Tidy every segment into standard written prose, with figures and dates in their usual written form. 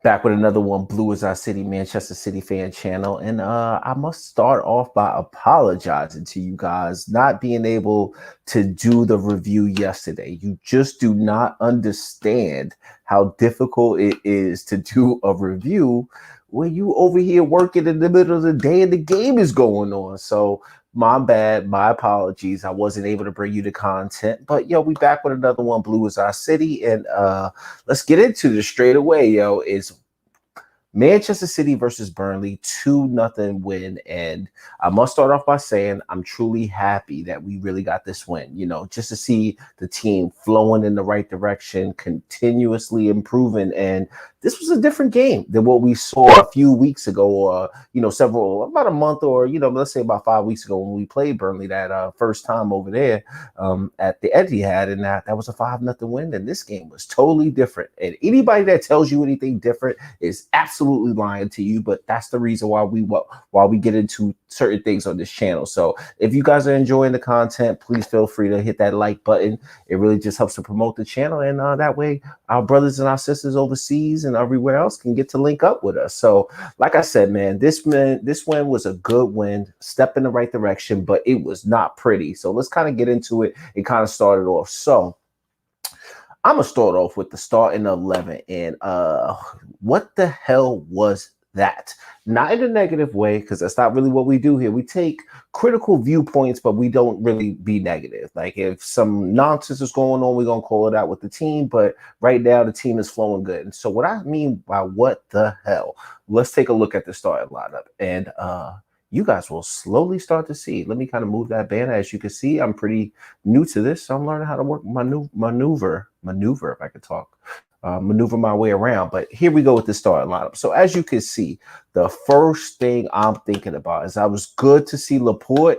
Back with another one, Blue is our city, Manchester City fan channel. And I must start off by apologizing to you guys not being able to do the review yesterday. You just do not understand how difficult it is to do a review when you over here working in the middle of the day and the game is going on. So my bad, my apologies. I wasn't able to bring you the content, but yo, we back with another one, Blue is our city. And let's get into this straight away, yo. It's Manchester City versus Burnley, 2-0 win. And I must start off by saying I'm truly happy that we really got this win. You know, just to see the team flowing in the right direction, continuously improving. And this was a different game than what we saw a few weeks ago, or, about a month, or, let's say about 5 weeks ago when we played Burnley that first time over there at the Etihad. And that was a 5-0 win. And this game was totally different. And anybody that tells you anything different is absolutely lying to you, but that's the reason why we get into certain things on this channel. So if you guys are enjoying the content, please feel free to hit that like button. It really just helps to promote the channel, and that way our brothers and our sisters overseas and everywhere else can get to link up with us. So like I said, man, this win was a good win, step in the right direction, but it was not pretty. So let's kind of get into it and kind of start it off. So I'm gonna start off with the starting 11, and what the hell was that? Not in a negative way, because that's not really what we do here. We take critical viewpoints, but we don't really be negative. Like if some nonsense is going on, we're gonna call it out with the team. But right now, the team is flowing good. And so, what I mean by what the hell? Let's take a look at the starting lineup, and you guys will slowly start to see. Let me kind of move that banner. As you can see, I'm pretty new to this, so I'm learning how to work maneuver, if I could talk, maneuver my way around. But here we go with the starting lineup. So as you can see, the first thing I'm thinking about is I was good to see Laporte,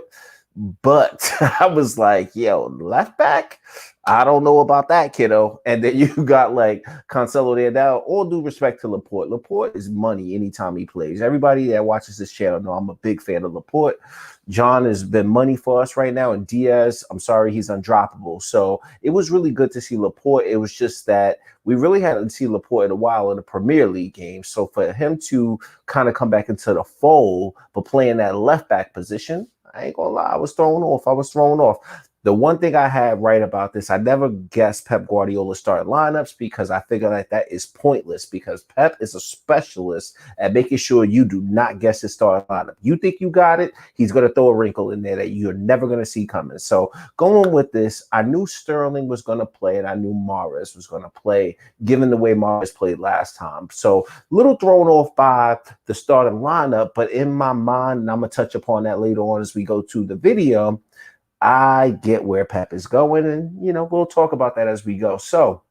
but I was like, yo, left back? I don't know about that, kiddo. And then you got like Cancelo there. Now, all due respect to Laporte. Laporte is money anytime he plays. Everybody that watches this channel know I'm a big fan of Laporte. John has been money for us right now. And Diaz, I'm sorry, he's undroppable. So it was really good to see Laporte. It was just that we really hadn't seen Laporte in a while in the Premier League game. So for him to kind of come back into the fold, but playing that left back position, I ain't gonna lie, I was thrown off. The one thing I had right about this, I never guessed Pep Guardiola's starting lineups because I figure that is pointless, because Pep is a specialist at making sure you do not guess his starting lineup. You think you got it, he's going to throw a wrinkle in there that you're never going to see coming. So going with this, I knew Sterling was going to play and I knew Mahrez was going to play, given the way Mahrez played last time. So little thrown off by the starting lineup, but in my mind, and I'm going to touch upon that later on as we go to the video, I get where Pep is going, and we'll talk about that as we go. So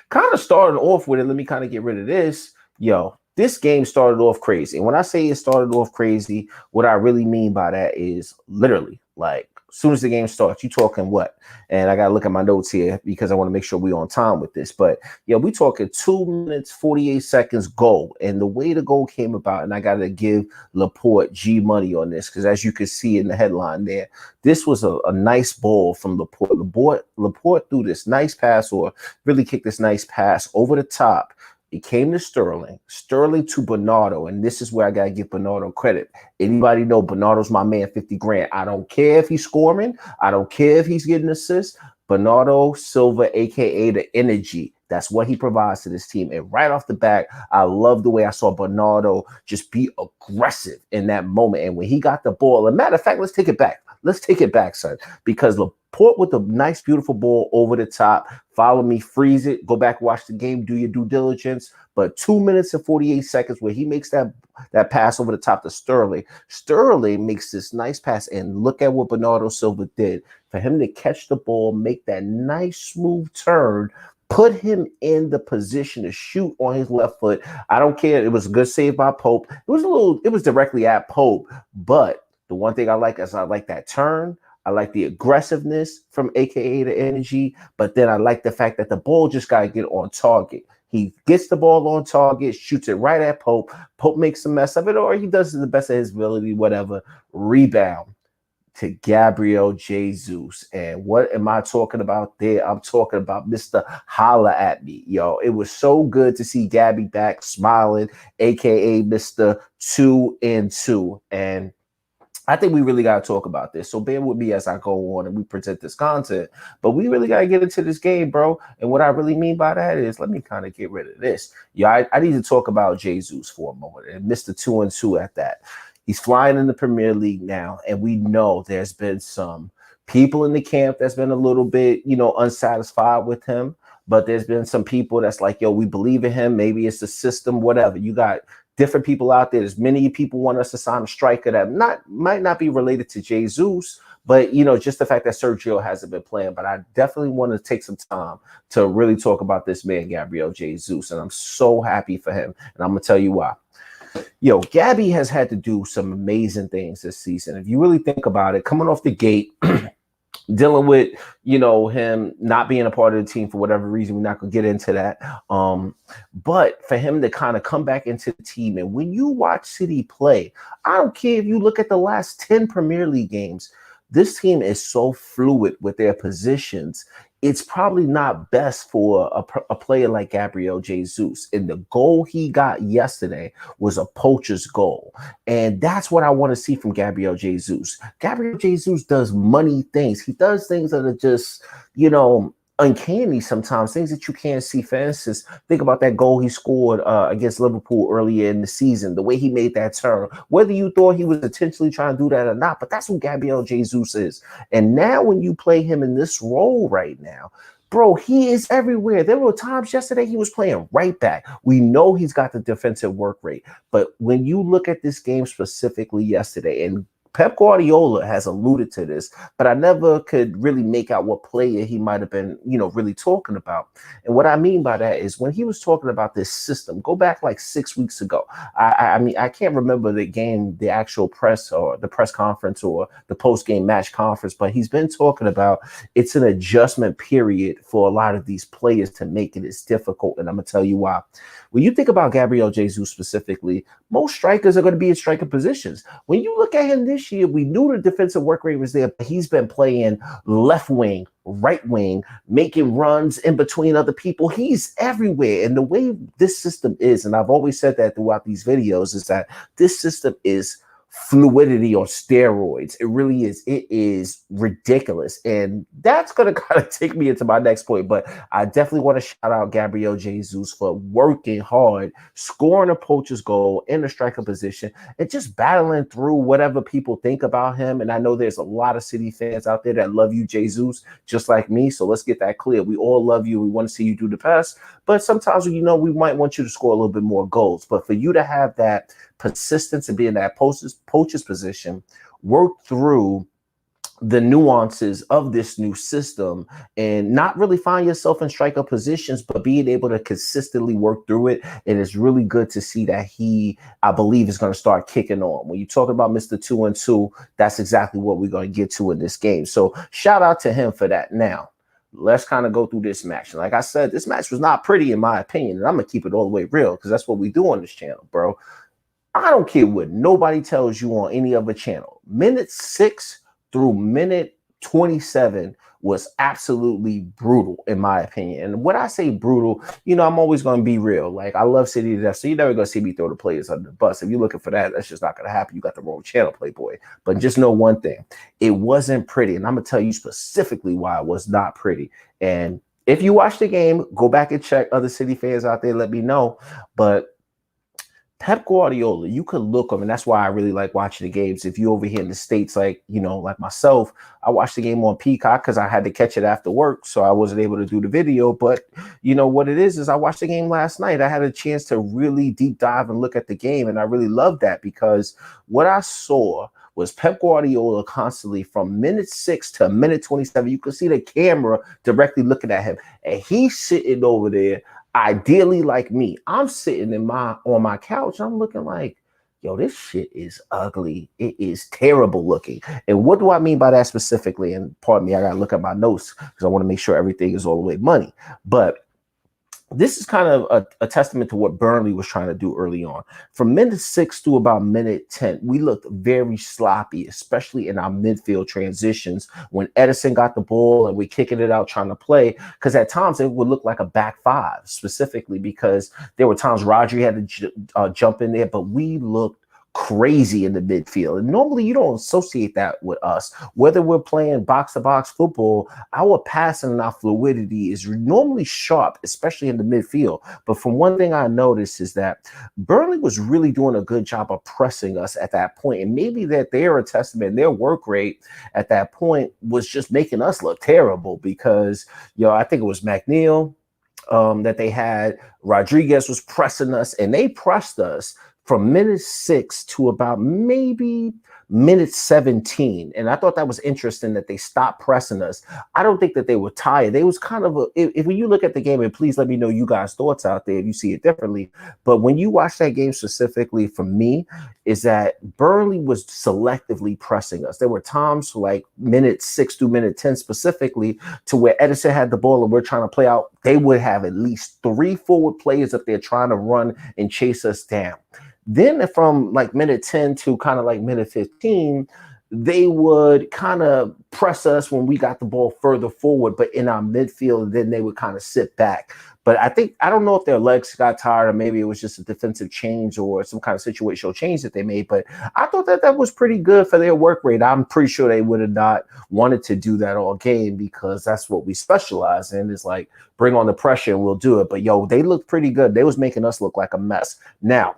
kind of starting off with it, let me kind of get rid of this. Yo, this game started off crazy. And when I say it started off crazy, what I really mean by that is literally like as soon as the game starts, you talking what? And I got to look at my notes here because I want to make sure we're on time with this. But yeah, we talking 2 minutes, 48 seconds goal. And the way the goal came about, and I got to give Laporte G money on this, because as you can see in the headline there, this was a nice ball from Laporte. Laporte threw this nice pass, or really kicked this nice pass over the top. It came to Sterling to Bernardo, and this is where I got to give Bernardo credit. Anybody know Bernardo's my man, 50 grand. I don't care if he's scoring. I don't care if he's getting assists. Bernardo Silva, a.k.a. the energy. That's what he provides to this team. And right off the bat, I love the way I saw Bernardo just be aggressive in that moment. And when he got the ball, and matter of fact, let's take it back. Let's take it back, son, because Laporte with a nice, beautiful ball over the top. Follow me, freeze it, go back, watch the game, do your due diligence. But 2 minutes and 48 seconds where he makes that pass over the top to Sterling. Sterling makes this nice pass, and look at what Bernardo Silva did. For him to catch the ball, make that nice, smooth turn, put him in the position to shoot on his left foot. I don't care. It was a good save by Pope. It was directly at Pope, but the one thing I like is I like that turn. I like the aggressiveness from a.k.a. the energy, but then I like the fact that the ball just got to get on target. He gets the ball on target, shoots it right at Pope. Pope makes a mess of it, or he does it the best of his ability, whatever. Rebound. to Gabriel Jesus. And what am I talking about there? I'm talking about Mr. Holla at Me. Yo, it was so good to see Gabby back smiling, aka Mr. 2 and 2. And I think we really got to talk about this. So bear with me as I go on and we present this content. But we really got to get into this game, bro. And what I really mean by that is, let me kind of get rid of this. Yeah, I need to talk about Jesus for a moment and Mr. 2 and 2 at that. He's flying in the Premier League now, and we know there's been some people in the camp that's been a little bit, unsatisfied with him. But there's been some people that's like, yo, we believe in him. Maybe it's the system, whatever. You got different people out there. There's many people want us to sign a striker that might not be related to Jesus, but just the fact that Sergio hasn't been playing. But I definitely want to take some time to really talk about this man, Gabriel Jesus, and I'm so happy for him. And I'm gonna tell you why. Yo, Gabby has had to do some amazing things this season. If you really think about it, coming off the gate, dealing with, him not being a part of the team for whatever reason, we're not going to get into that. But for him to kind of come back into the team, and when you watch City play, I don't care if you look at the last 10 Premier League games, this team is so fluid with their positions. It's probably not best for a player like Gabriel Jesus. And the goal he got yesterday was a poacher's goal. And that's what I want to see from Gabriel Jesus. Gabriel Jesus does money things. He does things that are just, uncanny sometimes, things that you can't see. For instance, think about that goal he scored against Liverpool earlier in the season, the way he made that turn, whether you thought he was intentionally trying to do that or not, but that's who Gabriel Jesus is. And now when you play him in this role right now, bro, he is everywhere. There were times yesterday he was playing right back. We know he's got the defensive work rate, but when you look at this game specifically yesterday, and Pep Guardiola has alluded to this, but I never could really make out what player he might have been, really talking about. And what I mean by that is when he was talking about this system, go back like 6 weeks ago. I mean, I can't remember the game, the actual press or the press conference or the post-game match conference, but he's been talking about it's an adjustment period for a lot of these players to make it. It's difficult, and I'm going to tell you why. When you think about Gabriel Jesus specifically, most strikers are going to be in striker positions. When you look at him this year, we knew the defensive work rate was there, but he's been playing left wing, right wing, making runs in between other people. He's everywhere. And the way this system is, and I've always said that throughout these videos, is that this system is fluidity on steroids. It really is. It is ridiculous. And that's going to kind of take me into my next point. But I definitely want to shout out Gabriel Jesus for working hard, scoring a poacher's goal in the striker position, and just battling through whatever people think about him. And I know there's a lot of City fans out there that love you, Jesus, just like me. So let's get that clear. We all love you. We want to see you do the best. But sometimes, we might want you to score a little bit more goals. But for you to have that persistence and be in that poacher's position, work through the nuances of this new system and not really find yourself in striker positions, but being able to consistently work through it. And it's really good to see that I believe, is going to start kicking on. When you talk about Mr. 2 and 2, that's exactly what we're going to get to in this game. So shout out to him for that. Now, let's kind of go through this match. Like I said, this match was not pretty in my opinion, and I'm going to keep it all the way real because that's what we do on this channel, bro. I don't care what nobody tells you on any other channel. Minute 6 through minute 27 was absolutely brutal, in my opinion. And when I say brutal, I'm always going to be real. Like, I love City to death, so you're never going to see me throw the players under the bus. If you're looking for that, that's just not going to happen. You got the wrong channel, Playboy. But just know one thing. It wasn't pretty, and I'm going to tell you specifically why it was not pretty. And if you watch the game, go back and check. Other City fans out there, let me know. But Pep Guardiola, you could look him, and that's why I really like watching the games. If you over here in the States, like myself, I watched the game on Peacock because I had to catch it after work, so I wasn't able to do the video. But what it is I watched the game last night. I had a chance to really deep dive and look at the game, and I really loved that because what I saw was Pep Guardiola constantly from minute 6 to minute 27. You could see the camera directly looking at him, and he's sitting over there. Ideally, like me, I'm sitting on my couch. I'm looking like, yo, this shit is ugly. It is terrible looking. And what do I mean by that specifically? And pardon me, I gotta look at my notes because I want to make sure everything is all the way money. But this is kind of a testament to what Burnley was trying to do early on. From minute 6 to about minute 10, we looked very sloppy, especially in our midfield transitions when Edison got the ball and we kicking it out trying to play. Because at times it would look like a back five, specifically because there were times Rodri had to jump in there, but we looked crazy in the midfield. And normally you don't associate that with us. Whether we're playing box-to-box football, our passing and our fluidity is normally sharp, especially in the midfield. But from one thing I noticed is that Burnley was really doing a good job of pressing us at that point. And maybe that their testament, their work rate at that point was just making us look terrible because, I think it was McNeil that they had. Rodriguez was pressing us, and they pressed us from minute 6 to about maybe minute 17. And I thought that was interesting that they stopped pressing us. I don't think that they were tired. They was kind of if when you look at the game, and please let me know you guys' thoughts out there if you see it differently. But when you watch that game specifically, for me, is that Burnley was selectively pressing us. There were times like minute 6 through minute 10 specifically to where Edison had the ball and we're trying to play out. They would have at least 3 forward players up there trying to run and chase us down. Then from like minute 10 to kind of like minute 15, they would kind of press us when we got the ball further forward, but in our midfield, then they would kind of sit back. But I don't know if their legs got tired or maybe it was just a defensive change or some kind of situational change that they made. But I thought that was pretty good for their work rate. I'm pretty sure they would have not wanted to do that all game because that's what we specialize in is like bring on the pressure and we'll do it. But they looked pretty good. They was making us look like a mess. Now,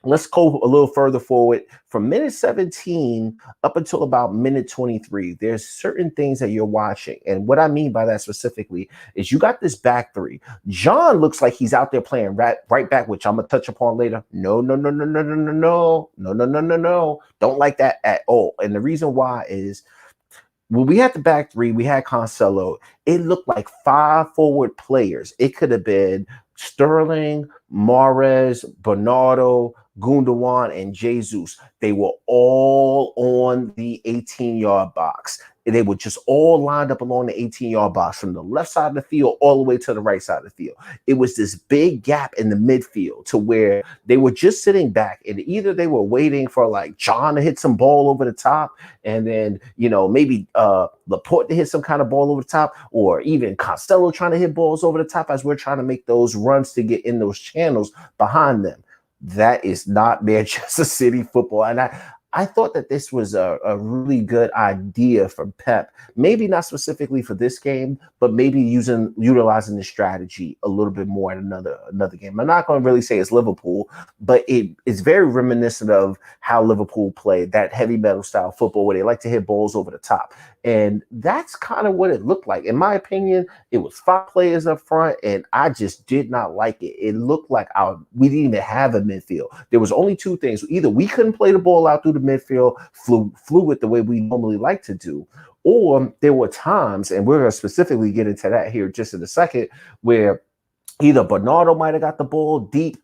let's go a little further forward. From minute 17 up until about minute 23, there's certain things that you're watching. And what I mean by that specifically is you got this back three. John looks like he's out there playing right back, which I'm going to touch upon later. No. Don't like that at all. And the reason why is when we had the back three, we had Cancelo. It looked like 5 forward players. It could have been Sterling, Mahrez, Bernardo, Gundogan, and Jesus. They were all on the 18-yard box. They were just all lined up along the 18-yard box from the left side of the field all the way to the right side of the field. It was this big gap in the midfield to where they were just sitting back and either they were waiting for like John to hit some ball over the top and then, maybe Laporte to hit some kind of ball over the top or even Costello trying to hit balls over the top as we're trying to make those runs to get in those channels behind them. That is not Manchester City football. And I thought that this was a really good idea for Pep. Maybe not specifically for this game, but maybe utilizing the strategy a little bit more in another game. I'm not going to really say it's Liverpool, but it's very reminiscent of how Liverpool played, that heavy metal style football where they like to hit balls over the top. And that's kind of what it looked like. In my opinion, it was 5 players up front, and I just did not like it. It looked like we didn't even have a midfield. There was only 2 things. Either we couldn't play the ball out through the midfield, fluid the way we normally like to do, or there were times, and we're going to specifically get into that here just in a second, where either Bernardo might have got the ball deep,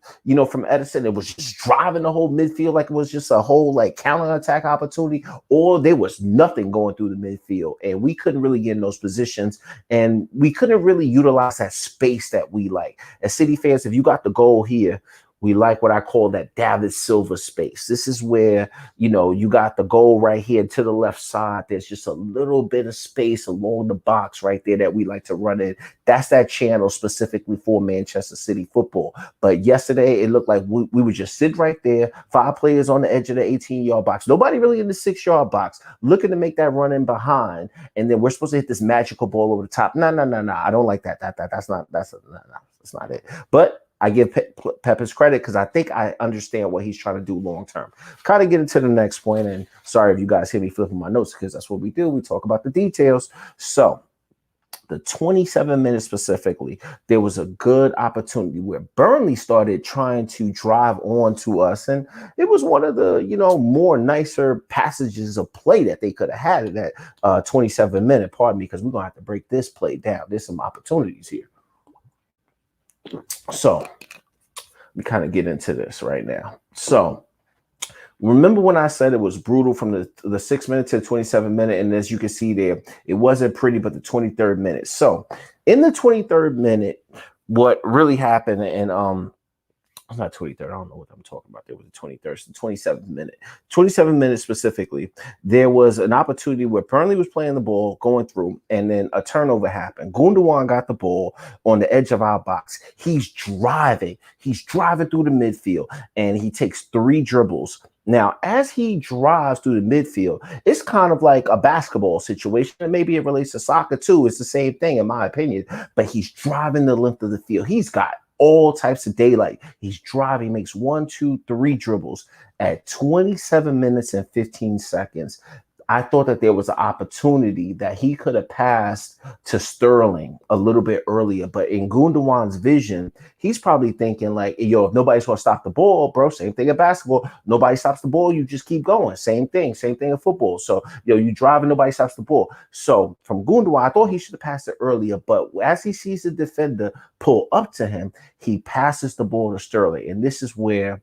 from Edison. It was just driving the whole midfield like it was just a whole like counterattack opportunity, or there was nothing going through the midfield, and we couldn't really get in those positions, and we couldn't really utilize that space that we like. As City fans, if you got the goal here, we like what I call that David Silva space. This is where, you got the goal right here to the left side. There's just a little bit of space along the box right there that we like to run in. That's that channel specifically for Manchester City football. But yesterday, it looked like we would just sit right there, 5 players on the edge of the 18-yard box. Nobody really in the 6-yard box looking to make that run in behind. And then we're supposed to hit this magical ball over the top. No. I don't like that. That's not it. But I give Pep his credit because I think I understand what he's trying to do long term. Kind of get into the next point, and sorry if you guys hear me flipping my notes because that's what we do. We talk about the details. So the 27 minutes specifically, there was a good opportunity where Burnley started trying to drive on to us, and it was one of the more nicer passages of play that they could have had in that 27-minute. Pardon me, because we're gonna have to break this play down. There's some opportunities here. So we kind of get into this right now. So remember when I said it was brutal from the 6 minute to the 27-minute, and as you can see there, it wasn't pretty, but the 23rd minute. So in the 23rd minute, what really happened, and I'm not 23rd. I don't know what I'm talking about. There was the 23rd, the 27th minute. 27 minutes specifically, there was an opportunity where Burnley was playing the ball, going through, and then a turnover happened. Gundogan got the ball on the edge of our box. He's driving. He's driving through the midfield, and he takes 3 dribbles. Now, as he drives through the midfield, it's kind of like a basketball situation, and maybe it relates to soccer too. It's the same thing, in my opinion. But he's driving the length of the field. He's got all types of daylight. He's driving, makes 1, 2, 3 dribbles at 27 minutes and 15 seconds. I thought that there was an opportunity that he could have passed to Sterling a little bit earlier, but in Gundogan's vision, he's probably thinking like, yo, if nobody's going to stop the ball, bro, same thing in basketball. Nobody stops the ball, you just keep going. Same thing in football. So, you drive and nobody stops the ball. So from Gundogan, I thought he should have passed it earlier, but as he sees the defender pull up to him, he passes the ball to Sterling. And this is where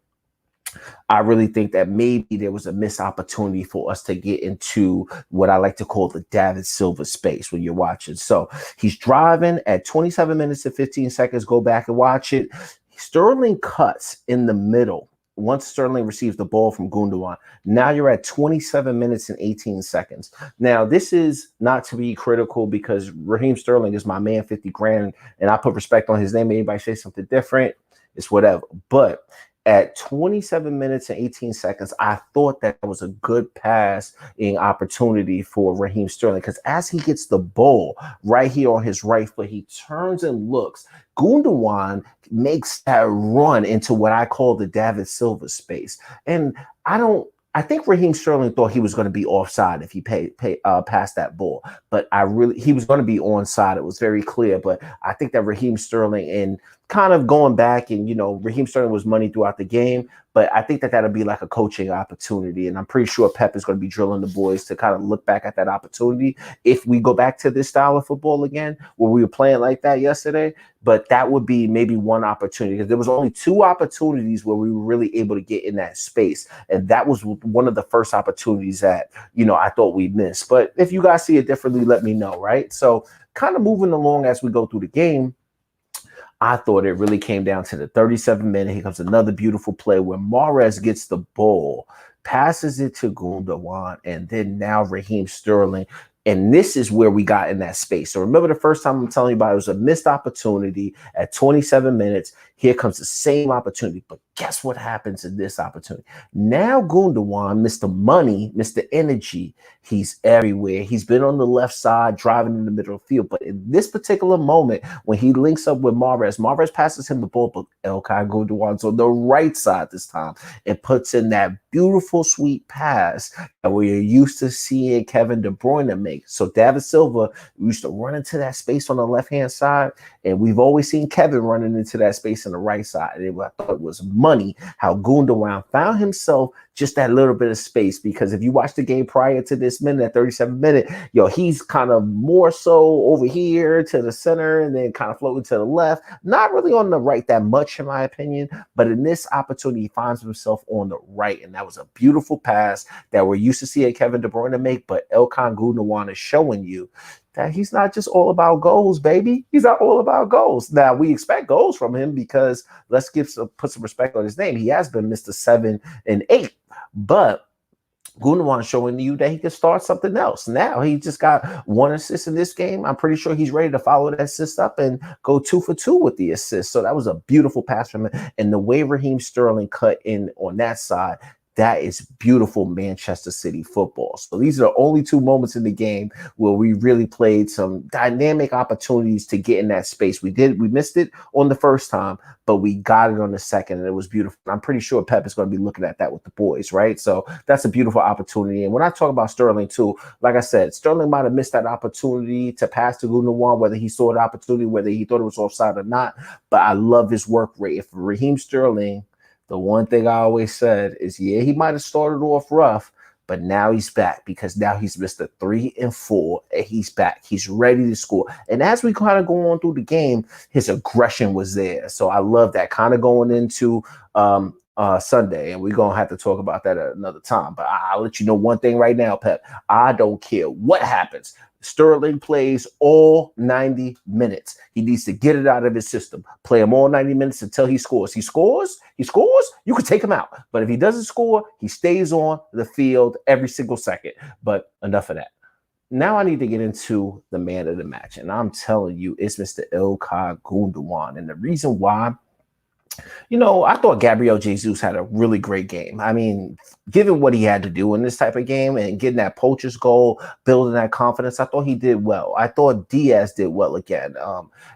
I really think that maybe there was a missed opportunity for us to get into what I like to call the David Silva space when you're watching. So he's driving at 27 minutes and 15 seconds. Go back and watch it. Sterling cuts in the middle. Once Sterling receives the ball from Gundogan, now you're at 27 minutes and 18 seconds. Now, this is not to be critical because Raheem Sterling is my man, 50 grand, and I put respect on his name. Anybody say something different, it's whatever. But at 27 minutes and 18 seconds, I thought that was a good passing opportunity for Raheem Sterling because as he gets the ball right here on his right foot, he turns and looks. Gundogan makes that run into what I call the David Silva space. And I think Raheem Sterling thought he was going to be offside if he passed that ball, but he was going to be onside. It was very clear, but I think that Raheem Sterling, and kind of going back, and Raheem Sterling was money throughout the game, but I think that that'll be like a coaching opportunity, and I'm pretty sure Pep is going to be drilling the boys to kind of look back at that opportunity if we go back to this style of football again, where we were playing like that yesterday. But that would be maybe one opportunity because there was only 2 opportunities where we were really able to get in that space, and that was one of the first opportunities that I thought we missed. But if you guys see it differently, let me know, right? So kind of moving along as we go through the game, I thought it really came down to the 37th minute. Here comes another beautiful play where Mahrez gets the ball, passes it to Gundogan, and then now Raheem Sterling. And this is where we got in that space. So remember the first time I'm telling you about it was a missed opportunity at 27 minutes. Here comes the same opportunity. But guess what happens in this opportunity? Now Gundogan, Mr. Money, Mr. Energy, he's everywhere. He's been on the left side, driving in the middle of the field. But in this particular moment, when he links up with Mahrez passes him the ball, but İlkay Gundogan's on the right side this time and puts in that beautiful, sweet pass that we're used to seeing Kevin De Bruyne make. So David Silva used to run into that space on the left-hand side, and we've always seen Kevin running into that space on the right side. And I thought it was money how Gundogan found himself just that little bit of space, because if you watch the game prior to this minute, at 37 minute, he's kind of more so over here to the center and then kind of floating to the left, not really on the right that much in my opinion, but in this opportunity he finds himself on the right, and that was a beautiful pass that we're used to seeing Kevin De Bruyne make. But İlkay Gundogan is showing you that he's not just all about goals, baby. He's not all about goals. Now, we expect goals from him because let's put some respect on his name. He has been Mr. 7 and 8, but Gundogan showing you that he can start something else. Now he just got 1 assist in this game. I'm pretty sure he's ready to follow that assist up and go 2 for 2 with the assist. So that was a beautiful pass from him. And the way Raheem Sterling cut in on that side, that is beautiful Manchester City football. So these are the only 2 moments in the game where we really played some dynamic opportunities to get in that space. We missed it on the first time, but we got it on the second, and it was beautiful. I'm pretty sure Pep is going to be looking at that with the boys, right? So that's a beautiful opportunity. And when I talk about Sterling too, like I said, Sterling might have missed that opportunity to pass to Gundogan, whether he saw the opportunity, whether he thought it was offside or not. But I love his work rate. If Raheem Sterling, the one thing I always said is, he might have started off rough, but now he's back because now he's Mr. 3 and 4, and he's back. He's ready to score. And as we kind of go on through the game, his aggression was there. So I love that kind of going into Sunday, and we're gonna have to talk about that at another time. But I'll let you know one thing right now, Pep. I don't care what happens. Sterling plays all 90 minutes. He needs to get it out of his system. Play him all 90 minutes until he scores. He scores, you can take him out. But if he doesn't score, he stays on the field every single second. But enough of that. Now I need to get into the man of the match. And I'm telling you, it's Mr. İlkay Gundogan. And the reason why, I thought Gabriel Jesus had a really great game. I mean, given what he had to do in this type of game and getting that poacher's goal, building that confidence, I thought he did well. I thought Diaz did well again.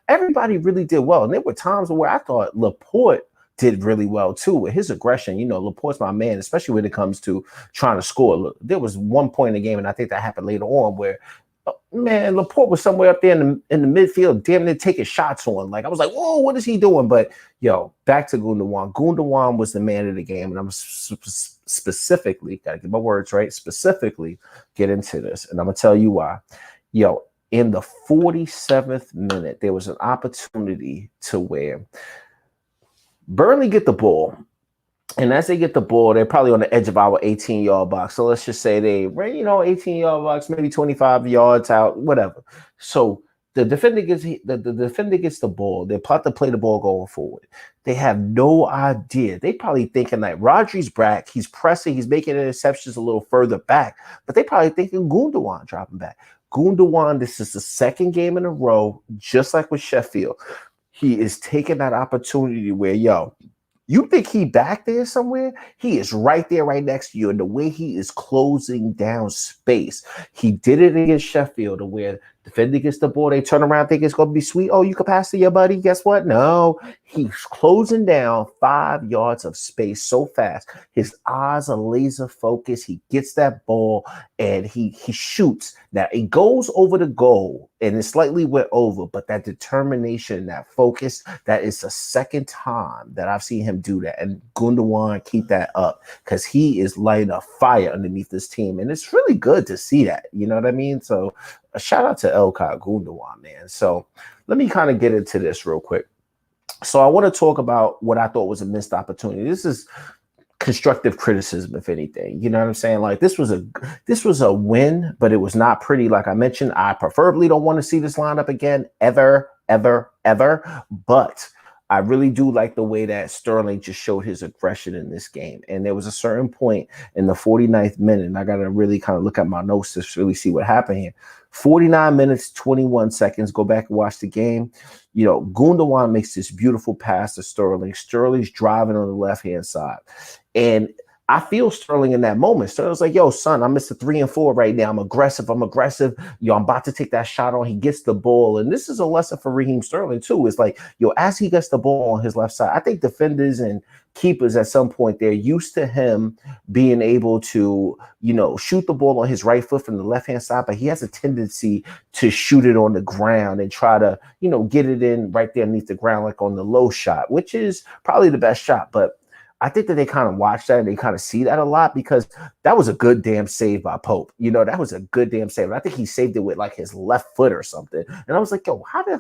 Everybody really did well. And there were times where I thought Laporte did really well too with his aggression. Laporte's my man, especially when it comes to trying to score. Look, there was one point in the game, and I think that happened later on, where man, Laporte was somewhere up there in the midfield, damn near taking shots on. Like, I was like, whoa, what is he doing? But back to Gundogan. Gundogan was the man of the game, and I'm specifically, gotta get my words right, specifically get into this, and I'm gonna tell you why. In the 47th minute, there was an opportunity to where Burnley get the ball. And as they get the ball, they're probably on the edge of our 18-yard box. So let's just say they, 18-yard box, maybe 25 yards out, whatever. So the defender gets the ball. They plot to play the ball going forward. They have no idea. They probably thinking like Rodri's back. He's pressing. He's making interceptions a little further back. But they probably thinking Gundogan dropping back. Gundogan, this is the second game in a row, just like with Sheffield. He is taking that opportunity where, you think he back there somewhere? He is right there, right next to you. And the way he is closing down space, he did it against Sheffield, where defender gets the ball, they turn around, think it's going to be sweet. Oh, you can pass to your buddy. Guess what? No, he's closing down 5 yards of space so fast. His eyes are laser focused. He gets that ball and he shoots. Now, it goes over the goal and it slightly went over, but that determination, that focus, that is the second time that I've seen him do that. And Gundogan keep that up because he is lighting a fire underneath this team. And it's really good to see that. You know what I mean? So a shout out to İlkay Gundogan, man. So let me kind of get into this real quick. So I want to talk about what I thought was a missed opportunity. This is constructive criticism, if anything. You know what I'm saying? Like, this was a win, but it was not pretty. Like I mentioned, I preferably don't want to see this lineup again, ever. But I really do like the way that Sterling just showed his aggression in this game. And there was a certain point in the 49th minute, and I got to really kind of look at my notes to really see what happened here. 49 minutes, 21 seconds. Go back and watch the game. Gundogan makes this beautiful pass to Sterling. Sterling's driving on the left-hand side. And I feel Sterling in that moment. Sterling's like, yo, son, I'm Mr. 3 and 4 right now. I'm aggressive. I'm about to take that shot on. He gets the ball. And this is a lesson for Raheem Sterling, too. It's like, as he gets the ball on his left side, I think defenders and keepers at some point, they're used to him being able to, shoot the ball on his right foot from the left-hand side, but he has a tendency to shoot it on the ground and try to, get it in right there underneath the ground, like on the low shot, which is probably the best shot. But I think that they kind of watch that and they kind of see that a lot because that was a good damn save by Pope. That was a good damn save. And I think he saved it with like his left foot or something. And I was like, yo, how did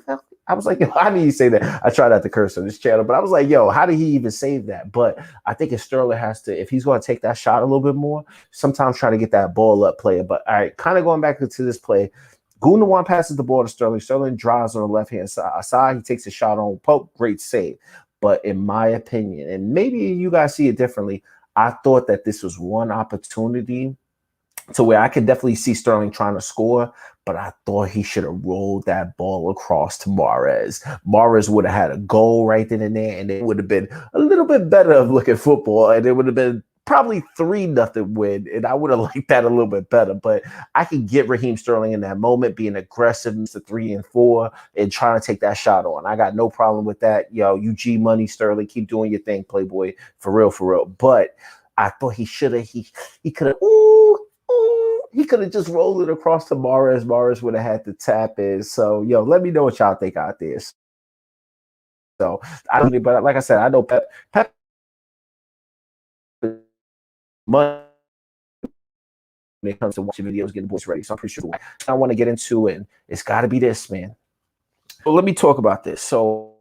he say that? I try not to curse on this channel, but I was like, yo, how did he even save that? But I think if Sterling has to, if he's going to take that shot a little bit more, sometimes try to get that ball up player. But all right, kind of going back into this play, Gundogan passes the ball to Sterling. Sterling drives on the left-hand side. He takes a shot on Pope. Great save. But in my opinion, and maybe you guys see it differently, I thought that this was one opportunity to where I could definitely see Sterling trying to score, but I thought he should have rolled that ball across to Mahrez. Mahrez would have had a goal right then and there, and it would have been a little bit better of looking football, and it would have been probably 3-0 win, and I would have liked that a little bit better. But I can get Raheem Sterling in that moment, being aggressive, Mr. 3 and 4, and trying to take that shot on. I got no problem with that. UG money, Sterling, keep doing your thing, Playboy, for real. But I thought he should have. He could have. He could have just rolled it across to Mahrez. Mahrez would have had to tap in. So, let me know what y'all think out there. So I don't. But like I said, I know Pep money when it comes to watching videos, getting the boys ready. So I'm pretty sure I want to get into it. It's got to be this, man. Well, let me talk about this. So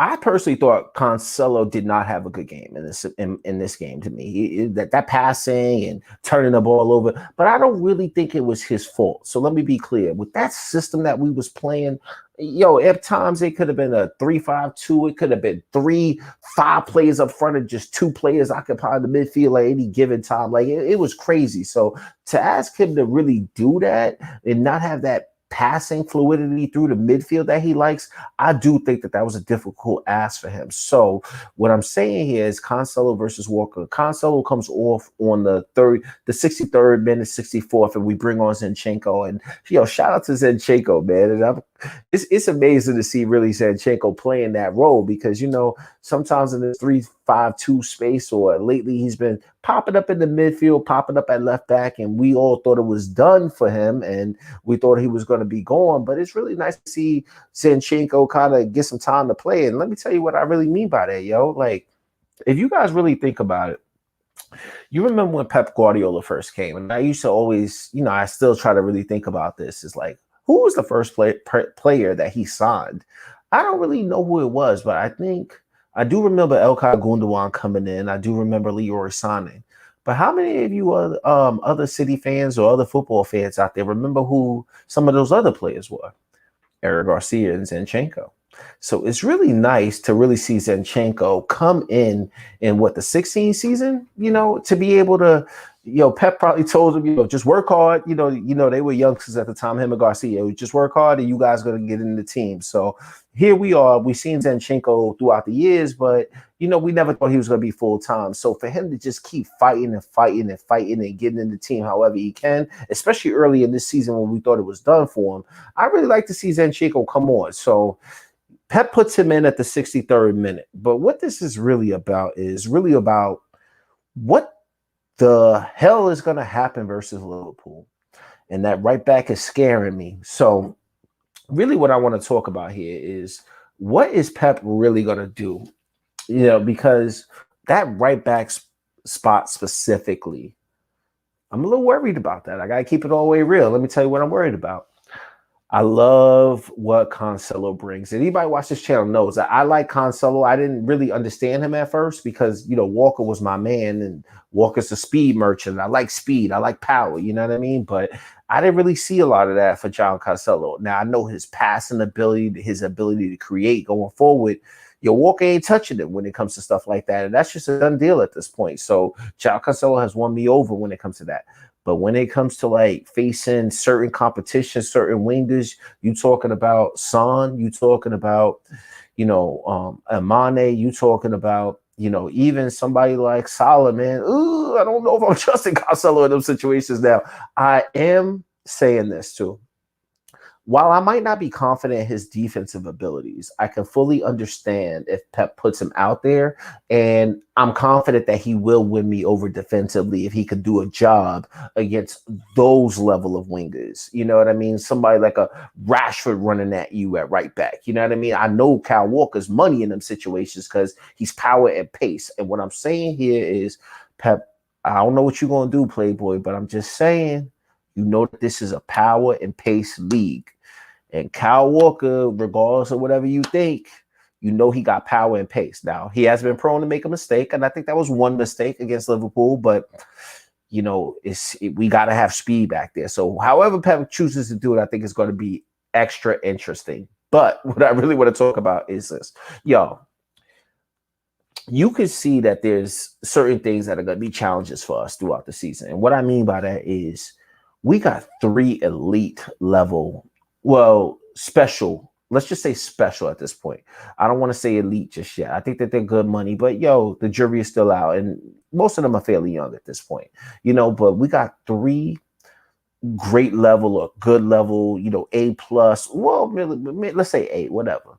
I personally thought Cancelo did not have a good game in this game. To me, that passing and turning the ball over, but I don't really think it was his fault. So let me be clear: with that system that we was playing, yo, at times it could have been a 3-5-2. It could have been 3-5 players up front and just 2 players occupying the midfield at any given time. Like it was crazy. So to ask him to really do that and not have that passing fluidity through the midfield that he likes, I do think that was a difficult ask for him. So what I'm saying here is Cancelo versus Walker. Cancelo comes off on the 63rd minute, 64th, and we bring on Zinchenko. And shout out to Zinchenko, man. And it's amazing to see really Zinchenko playing that role because sometimes in this 3-5-2 space, or lately he's been popping up in the midfield, popping up at left back, and we all thought it was done for him, and we thought he was going to be gone. But it's really nice to see Zinchenko kind of get some time to play. And let me tell you what I really mean by that, yo. Like, if you guys really think about it, you remember when Pep Guardiola first came, and I used to always, I still try to really think about this. Is like, who was the first player that he signed? I don't really know who it was, but I do remember İlkay Gundogan coming in. I do remember Leroy Sané. But how many of you other City fans or other football fans out there remember who some of those other players were? Eric Garcia and Zinchenko. So it's really nice to really see Zinchenko come in what, the 16th season, to be able to, Pep probably told him, just work hard. They were youngsters at the time, him and Garcia. Just work hard and you guys going to get in the team. So here we are. We've seen Zinchenko throughout the years, but, we never thought he was going to be full time. So for him to just keep fighting and fighting and fighting and getting in the team however he can, especially early in this season when we thought it was done for him, I really like to see Zinchenko come on. So Pep puts him in at the 63rd minute. But what this is really about what the hell is going to happen versus Liverpool. And that right back is scaring me. So really what I want to talk about here is, what is Pep really going to do? Because that right back spot specifically, I'm a little worried about that. I got to keep it all the way real. Let me tell you what I'm worried about. I love what Cancelo brings. Anybody watch this channel knows that I like Cancelo. I didn't really understand him at first because, Walker was my man and Walker's a speed merchant. I like speed. I like power. You know what I mean? But I didn't really see a lot of that for John Cancelo. Now, I know his passing ability, his ability to create going forward. Walker ain't touching it when it comes to stuff like that. And that's just a done deal at this point. So John Cancelo has won me over when it comes to that. But when it comes to like facing certain competition, certain wingers, you talking about Son, you talking about, Amane, you talking about, even somebody like Solomon. Ooh, I don't know if I'm trusting Cancelo in those situations now. I am saying this too. While I might not be confident in his defensive abilities, I can fully understand if Pep puts him out there, and I'm confident that he will win me over defensively if he could do a job against those level of wingers. You know what I mean? Somebody like a Rashford running at you at right back. You know what I mean? I know Kyle Walker's money in them situations because he's power and pace. And what I'm saying here is, Pep, I don't know what you're going to do, Playboy, but I'm just saying, that this is a power and pace league. And Kyle Walker, regardless of whatever you think, he got power and pace. Now, he has been prone to make a mistake, and I think that was one mistake against Liverpool, but, we got to have speed back there. So however Pep chooses to do it, I think it's going to be extra interesting. But what I really want to talk about is this. You can see that there's certain things that are going to be challenges for us throughout the season. And what I mean by that is we got 3 elite level, special. Let's just say special at this point. I don't want to say elite just yet. I think that they're good money, but the jury is still out, and most of them are fairly young at this point. But we got 3 great level or good level, A+. Well, let's say A, whatever.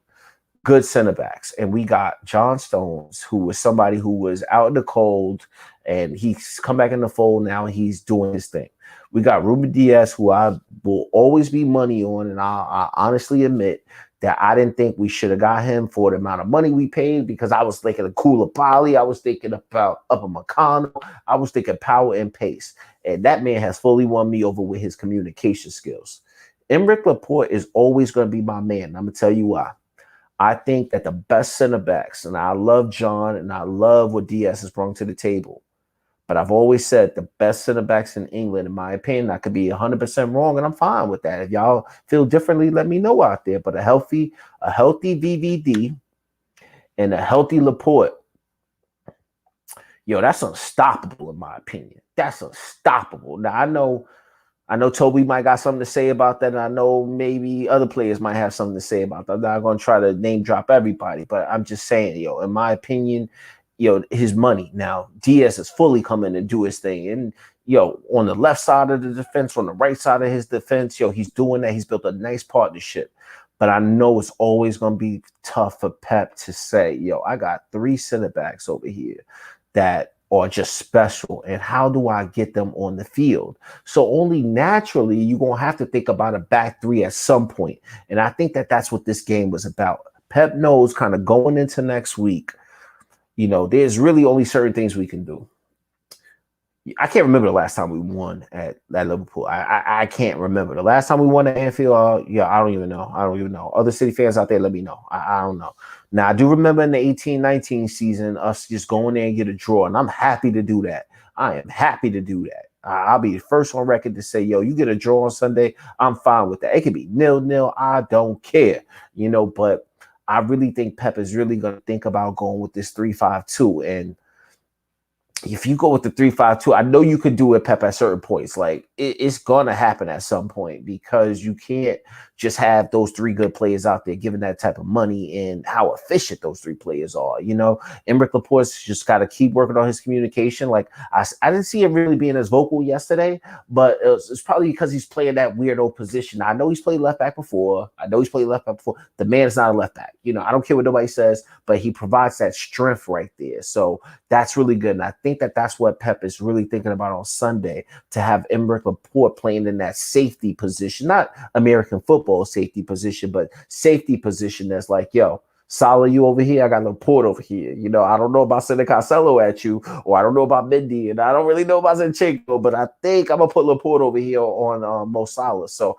Good center backs. And we got John Stones, who was somebody who was out in the cold, and he's come back in the fold now, and he's doing his thing. We got Ruben Diaz, who I will always be money on, and I honestly admit that I didn't think we should have got him for the amount of money we paid, because I was thinking of Koulibaly, I was thinking about Upper Meccano, I was thinking power and pace. And that man has fully won me over with his communication skills. Emerick Laporte is always going to be my man. I'm going to tell you why. I think that the best center backs, and I love John and I love what Diaz has brought to the table, but I've always said the best center backs in England, in my opinion, I could be 100% wrong, and I'm fine with that. If y'all feel differently, let me know out there. But a healthy VVD and a healthy Laporte, yo, that's unstoppable in my opinion. That's unstoppable. Now I know Toby might got something to say about that, and I know maybe other players might have something to say about that. I'm not going to try to name drop everybody, but I'm just saying, yo, in my opinion, yo, his money. Now, Diaz is fully coming and do his thing. And, yo, on the left side of the defense, on the right side of his defense, yo, he's doing that. He's built a nice partnership. But I know it's always going to be tough for Pep to say, yo, I got 3 center backs over here that are just special, and how do I get them on the field? So only naturally you're going to have to think about a back 3 at some point. And I think that that's what this game was about. Pep knows kind of going into next week, you know, there's really only certain things we can do. I can't remember the last time we won at Liverpool. I can't remember. The last time we won at Anfield, yeah, I don't even know. I don't even know. Other City fans out there, let me know. I don't know. Now, I do remember in the 18-19 season, us just going there and get a draw, and I'm happy to do that. I am happy to do that. I'll be the first on record to say, yo, you get a draw on Sunday, I'm fine with that. It could be 0-0. I don't care, you know, but I really think Pep is really going to think about going with this 3-5-2. And if you go with the 3-5-2, I know you could do it, Pep, at certain points. Like it's gonna happen at some point, because you can't just have those 3 good players out there giving that type of money, and how efficient those 3 players are. You know, Emerick Laporte's just got to keep working on his communication. Like I didn't see him really being as vocal yesterday, but it's probably because he's playing that weirdo position. I know he's played left back before. The man is not a left back. You know, I don't care what nobody says, but he provides that strength right there. So that's really good. And I think that that's what Pep is really thinking about on Sunday, to have Emerick Laporte playing in that safety position, not American football safety position, but safety position that's like, yo, Salah, you over here, I got Laporte over here. You know, I don't know about sending Cancelo at you, or I don't know about Mendy, and I don't really know about Zinchenko, but I think I'm going to put Laporte over here on Mo Salah. So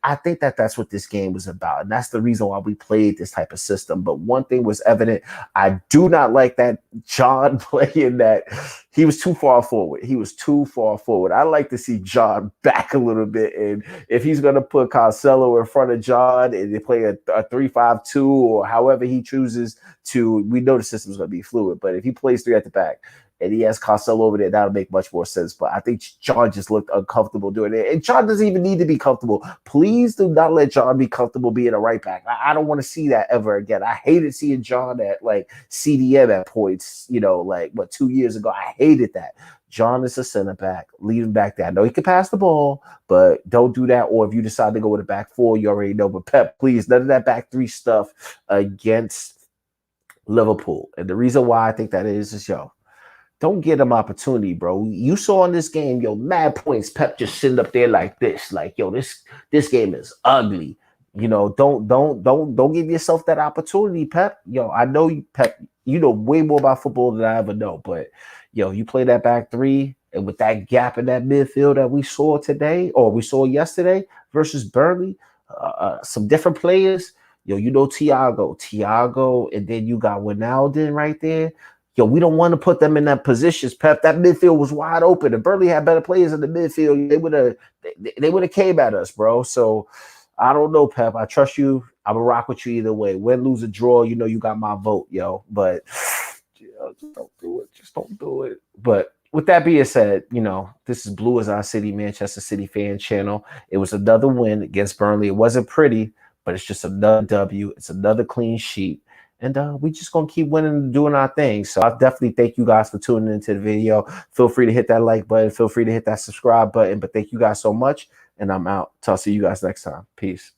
I think that that's what this game was about, and that's the reason why we played this type of system. But one thing was evident. I do not like that John playing that. He was too far forward. I like to see John back a little bit, and if he's going to put Cancelo in front of John and they play a 3-5-2 or however he chooses to, we know the system's going to be fluid, but if he plays 3 at the back and he has Cancelo over there, that'll make much more sense. But I think John just looked uncomfortable doing it. And John doesn't even need to be comfortable. Please do not let John be comfortable being a right back. I don't want to see that ever again. I hated seeing John at like CDM at points, you know, like 2 years ago. I hated that. John is a center back. Leave him back there. I know he can pass the ball, but don't do that. Or if you decide to go with a back 4, you already know. But Pep, please, none of that back 3 stuff against Liverpool. And the reason why I think that is, yo, don't get him opportunity, bro. You saw in this game, yo, mad points. Pep just sitting up there like this, like, yo, this game is ugly. You know, don't give yourself that opportunity, Pep. Yo, I know you, Pep. You know way more about football than I ever know, but yo, you play that back 3, and with that gap in that midfield that we saw today, or we saw yesterday versus Burnley, some different players. Yo, you know Thiago, and then you got Wijnaldum right there. Yo, we don't want to put them in that positions, Pep. That midfield was wide open, and Burnley had better players in the midfield. They would have came at us, bro. So I don't know, Pep. I trust you. I'm gonna rock with you either way. Win, lose, or draw, you know you got my vote, yo. But just don't do it. Just don't do it. But with that being said, you know, this is Blue as Our City, Manchester City fan channel. It was another win against Burnley. It wasn't pretty, but it's just another W. It's another clean sheet. And we just going to keep winning and doing our thing. So I definitely thank you guys for tuning into the video. Feel free to hit that like button. Feel free to hit that subscribe button. But thank you guys so much. And I'm out. Talk to you guys next time. Peace.